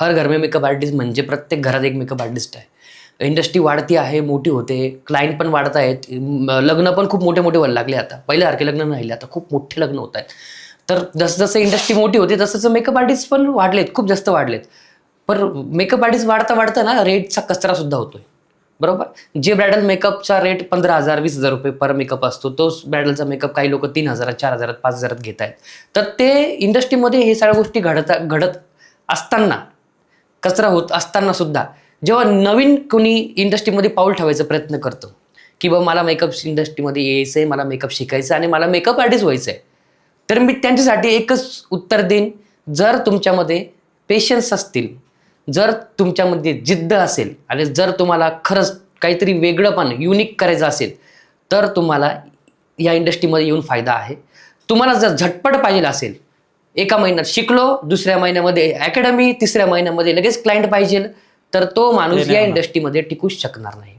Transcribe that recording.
हर घर में makeup artist म्हणजे प्रत्येक घरात एक मेकअप आर्टिस्ट आहे. इंडस्ट्री वाढती आहे, मोठी होते, क्लायंट पण वाढत आहेत. लग्न पण खूप मोठे-मोठे व्हायला लागले आता. पहिल्यासारखे लग्न नाही राहिले, आता खूप मोठे लग्न होत आहेत. तर जसं-जसं इंडस्ट्री मोठी होते, तसं मेकअप आर्टिस्ट पण वाढलेत, खूप जास्त वाढलेत. पण मेकअप आर्टिस्ट वाढता-वाढता ना रेटचा कचरा सुद्धा होतोय. बरोबर? जे ब्रायडल मेकअपचा रेट 15,000 ₹20,000 पर मेकअप असतो, तोच ब्रायडलचा मेकअप काही लोकं 3,000 4,000 5,000 घेत आहेत. तर ते इंडस्ट्रीमध्ये हे सगळ्या गोष्टी घडत असताना, कचरा होत असताना सुद्धा जेव्हा नवीन कोणी इंडस्ट्रीमध्ये पाऊल ठेवायचा प्रयत्न करतो, की बाबा मला मेकअप इंडस्ट्रीमध्ये यायचंय, मला मेकअप शिकायचं आणि मला मेकअप आर्टिस्ट व्हायचंय. तर मी त्यांच्यासाठी एकच उत्तर देईन, जर तुमच्यामध्ये पेशन्स असतील, जर तुमच्यामध्ये जिद्द असेल आणि जर तुम्हाला खरंच काहीतरी वेगळंपण युनिक करायचं असेल, तर तुम्हाला या इंडस्ट्रीमध्ये येऊन फायदा आहे. तुम्हाला जर झटपट पाहिजे असेल, एका महिन्यात शिकलो, दुसऱ्या महिन्यामध्ये अकॅडमी, तिसऱ्या महिन्यामध्ये लगेच क्लायंट पाहिजे, तर तो माणूस या इंडस्ट्रीमध्ये टिकूच शकणार नाही.